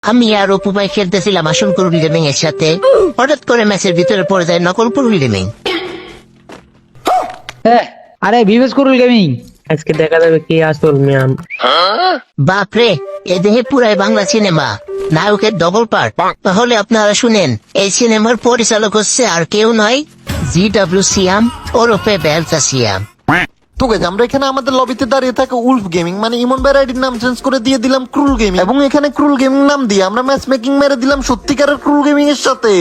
আমি আর অপু ভাই খেলতেছিলাম আসল কুরুল গেমিং এর সাথে, হঠাৎ করে ম্যাচের ভিতরে পড়ে যায় নকল কুরুল গেমিং। আরে ভিভেস কুরুল গেমিং। আজকে দেখা যাবে কি আসল মিয়াম। বাপরে, এ দেহে পুরাই বাংলা সিনেমা, নায়কের ডবল পার্ট। তাহলে আপনারা শুনেন, এই সিনেমার পরিচালক হচ্ছে আর কেউ নয়, জিডব্লিউ সিয়াম ওরফে বেলতা সিয়াম। তো গাইস, আমরা এখানে আমাদের লবিতে দাঁড়িয়ে থাকা উলফ গেমিং মানে ইমন ভাইয়ের আইডির নাম চেঞ্জ করে দিয়ে দিলাম ক্রুল গেমিং, এবং এখানে ক্রুল গেমিং নাম দিয়ে আমরা ম্যাচ মেকিং মেরে দিলাম সত্যিকারের ক্রুল গেমিং এর সাথে।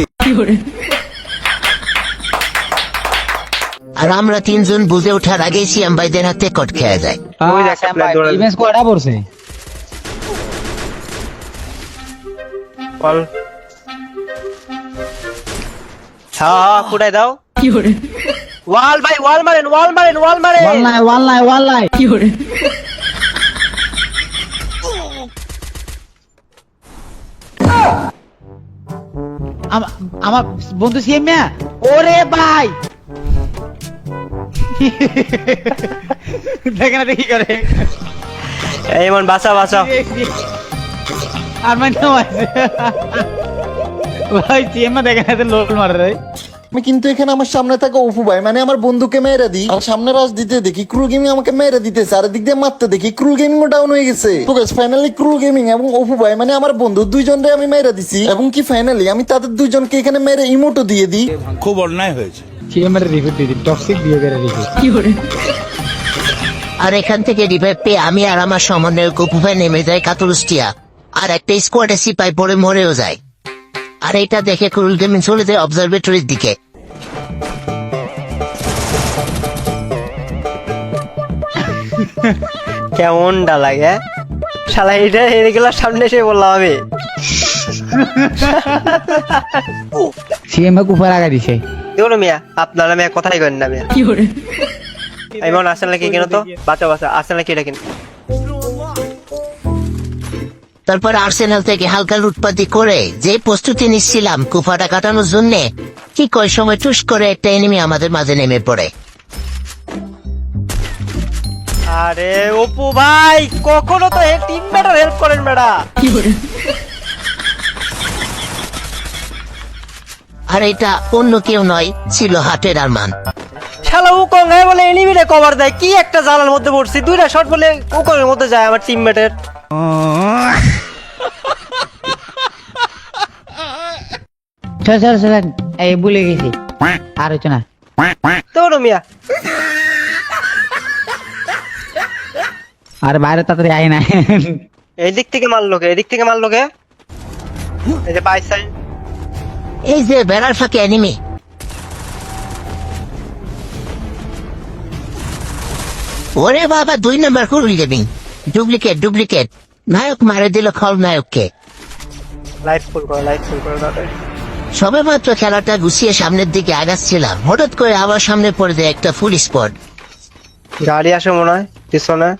আর আমরা তিনজন বুঝে ওঠার আগেই সিয়াম ভাইদের হাতে কট খেয়ে যায়। ওই দেখ একটা player দৌড়াচ্ছে। ইভেন্টস কোয়াডা পড়ছে। বল। হ্যাঁ ফুটাই দাও। ওয়াল ভাই, ওয়াল মারেন, ওয়াল মারেন, ওয়াল মারেন। ওয়াল নাই। আমার বন্ধু সিএম মিয়া, ওরে ভাই দেখে না দেখি করে এই মন বাঁচাও বাঁচাও। আর মানে ভাই সিএম দেখে না লোল মারে রে। আমি কিন্তু এখানে আমার সামনে থাকা অপু ভাই মানে আমার বন্ধুকে মেরে দিই, আর সামনে রাশ দিতে দেখি ক্রুল গেমিং আমাকে মেরে দিতেছে, আর দিক দিয়ে মারতে দেখি ক্রুল গেমিং ও ডাউন হয়ে গেছে। তো গাইস, ফাইনালি ক্রুল গেমিং এবং অপু ভাই মানে আমার বন্ধু দুইজনরে আমি মেরে দিছি, এবং কি ফাইনালি আমি তাদের দুইজনকে এখানে মেরে ইমোটও দিয়ে দিই। খুব অন্যায় হয়েছে। সিএম এর রিপিট দিদি টক্সিক বিহেভিয়ার রিপিট। আর এখান থেকে রিভাইভ পেয়ে আমি আর আমার সমন্বয়ক অপু ভাই নেমে যায় কাতুরুস্টিয়া, আর একটা স্কোয়াডে সিপাই পড়ে মরেও যায়। আর এটা দেখে ক্রুল গেমিং চলে যায় অবজারভেটরির দিকে। কেমনটা লাগে শালা, এটা এগুলোর সামনে এসে বললাম আমি। সিএম এর উপর আগা দিছে। দেখো মিয়া, আপনারা মিয়া কথাই করেন না মিয়া। এমন আসেন নাকি কেন তো বাঁচা বাঁচা আসেন নাকি এটা কিন। তারপর আর্সেনাল থেকে হালকা লুটপাতি করে যে প্রস্তুতি নিচ্ছিলাম কুফাটা কাটানোর জন্য, ঠিক ওই সময় টুস করে একটা এনিমি আমাদের মাঝে নেমে পড়ে। আরে অপু ভাই, কখনো তো টিমমেটের হেল্প করেন বেড়া। আর এটা অন্য কেউ নয়, ছিল হাটের আরমান। শালা উকং হ্যাঁ বলে এনিমিরে কভার দেয়, কি একটা জালার মধ্যে পড়ছি, দুইটা শট বলে উকং এর মধ্যে যায় আমার টিমমেটের। চল এই ভুলে গেছি আর হচ্ছে না। তো মিয়া আর বাইরে তাড়াতাড়ি আয় না। এই দিক থেকে মারলো কে, এদিক থেকে মারলো কে? এই যে পাইসাই এই যে বেড়ার ফাঁকে এনিমি। ওরে বাবা, 2 নম্বর কুরুল গেমিং। ডুপ্লিকেট নায়ক মারে দিল খলনায়ককে। লাইট ফুল করো, লাইট ফুল করো দাদা। সবে মাত্র খেলাটা গুছিয়ে সামনের দিকে আগাচ্ছিলাম, হঠাৎ করে আবার সামনে পড়ে যায় একটা ফুল স্পট। গাড়ি আসে মনে হয় পিছনে।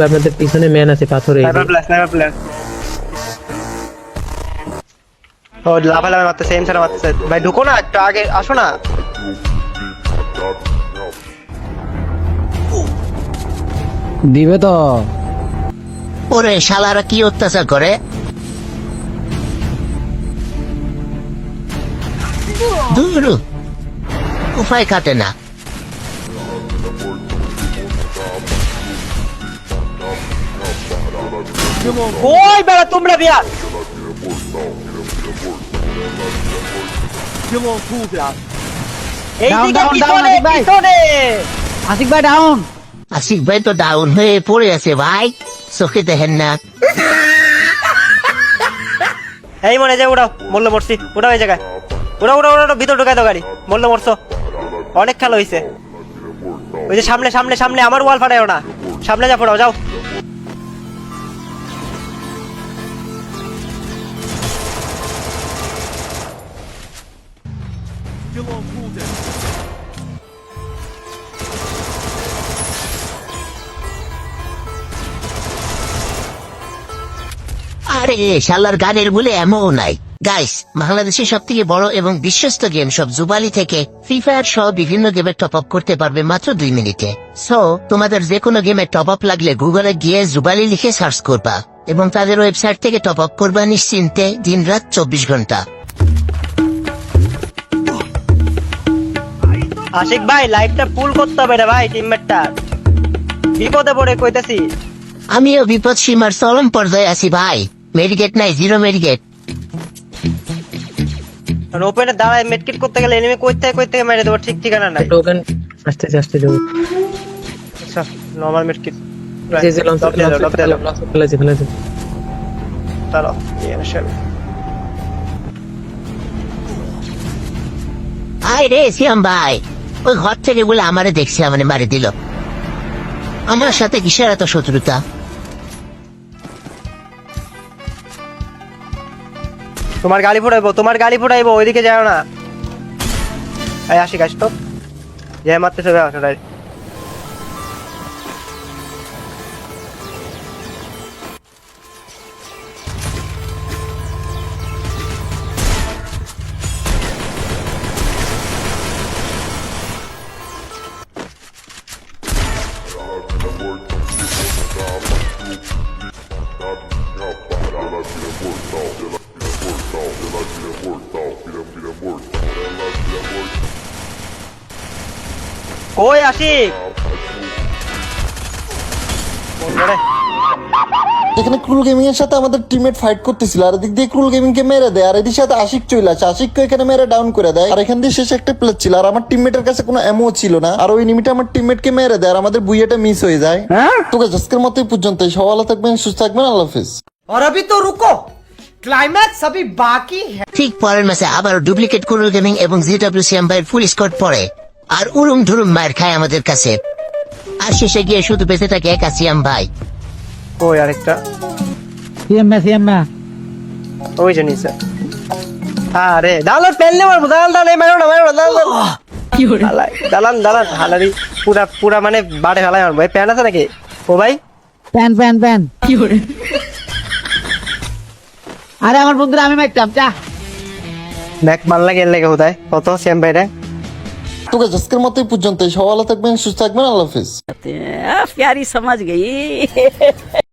আপনাদের পিছনে ম্যান আছে পাথরে। Sniper player. ও লাফালাফি মারতেছে, এম ছাড়া মারতেছে। ভাই ঢুকো না, একটু আগে আসো না। দিবে তো। ওরে শালারা কি অত্যাচার করে। দূর, উপায় কাটে না। ওই বেড়া তোমরা বিয়া। এই Down, দিকে down, পিছনে down, ভাই। পিছনে। আশিক ভাই ডাউন। আশিক ভাই তো ডাউন হয়ে পড়ে আছে ভাই, চোখে দেখেন না। এই মনে যায় উড়াও, মরলো মরছি, উড়াও এই জায়গায়। উড়াও উড়াও উড়াও, ভিতর ঢুকাই দাও গাড়ি, মরলো মরছো। অনেক খেলা হয়েছে। ওই যে সামনে সামনে সামনে, আমার ওয়াল ফাটাইও না, সামনে যা ফোড়াও যাও। আরে শালার গানের বলে এমন নাই, গাইস, বাংলাদেশের সব থেকে বড় এবং বিশ্বস্ত গেম সব জুবালি থেকে ফ্রি ফায়ার সহ বিভিন্ন গেমে টপ আপ করতে পারবে মাত্র 2 মিনিটে। সো তোমাদের যে কোনো গেমে টপ আপ লাগলে গুগলে গিয়ে জুবালি লিখে সার্চ করবা এবং তাদের ওয়েবসাইট থেকে টপ আপ করবা নিশ্চিন্তে দিনরাত 24 ঘন্টা। আশিক ভাই লাইফটা ফুল করতে হবে রে ভাই, টিমমেটটা বিপদে পড়ে কইতেছি। আমিও বিপদ সীমার চরম পর্যায়ে আছি ভাই, মেডিকেট নাই, 0 মেডিকেট। ওপেনে দাঁড়ায় মেডকিট করতে গেলে এনিমি কই থেকে মেরে দেবো, ঠিক ঠিকানা নাই। টোকেন আস্তে আস্তে দেবো। আচ্ছা নরমাল মেডকিট যে লঞ্চ ফেলেছে চলো ইনশাল। আয় রে সিয়াম ভাই, ওই ঘর থেকে বলে আমারে দেখছে, আমারে মারি দিল। আমার সাথে কিসের এত শত্রুতা? তোমার গাড়ি ফুটাইবো, ওইদিকে যাও না। এই আশিক আসতো যে মারতে চলে আসো ডাইরেক্ট। কই আশিক? এখানে ক্রুল গেমিং এর সাথে আমাদের টিমমেট ফাইট করতেছিল, আর এদিক দিয়ে ক্রুল গেমিং কে মেরে দেয়, আর এদিক সাথে আশিক চলে আসে, আশিককে এখানে মেরে ডাউন করে দেয়। আর এখান দিয়ে শেষ একটা প্লেয়ার ছিল, আর আমার টিমমেটের কাছে কোনো এমও ছিল না, আর ওই নিমিটে আমার টিমমেট কে মেরে দেয়, আর আমাদের বুইয়াটা মিস হয়ে যায়। তো গাইস, আজকের মতোই পর্যন্ত। সবাই ভালো থাকবেন, সুস্থ থাকবেন, আল্লাহ হাফেজ। और अभी तो रुको, क्लाइमैक्स अभी बाकी है। ঠিক পরের ম্যাচে আবার ডুপ্লিকেট কুরুল গেমিং এবং জিডব্লিউসিএম ভাইয়ের ফুল স্কোয়াড পড়ে, আর উরুম ধুরুম মার খায় আমাদের কাছে। আর শেষে গিয়ে শুধু বেঁচে থাকে একা সিয়াম ভাই। ওই আরেকটা সিএম্মা ওই যে নিচে। আরে দালাল পেনলে মারবো, দালাল এই মারো না দালাল হালারি পুরা মানে বাড়ে ফেলাই মারবো। এই প্যান আছে নাকি? ও ভাই প্যান আরে আমার বন্ধুরা আমি মারতাম চা। ব্যাক মারলা গেল লাগে কোথায় কত সেম বাইরে। তো গাইস, আজকের মতোই পর্যন্ত। সবাই ভালো থাকবেন, সুস্থ থাকবেন, আল্লাহ হাফেজ। प्यारी समझ गई।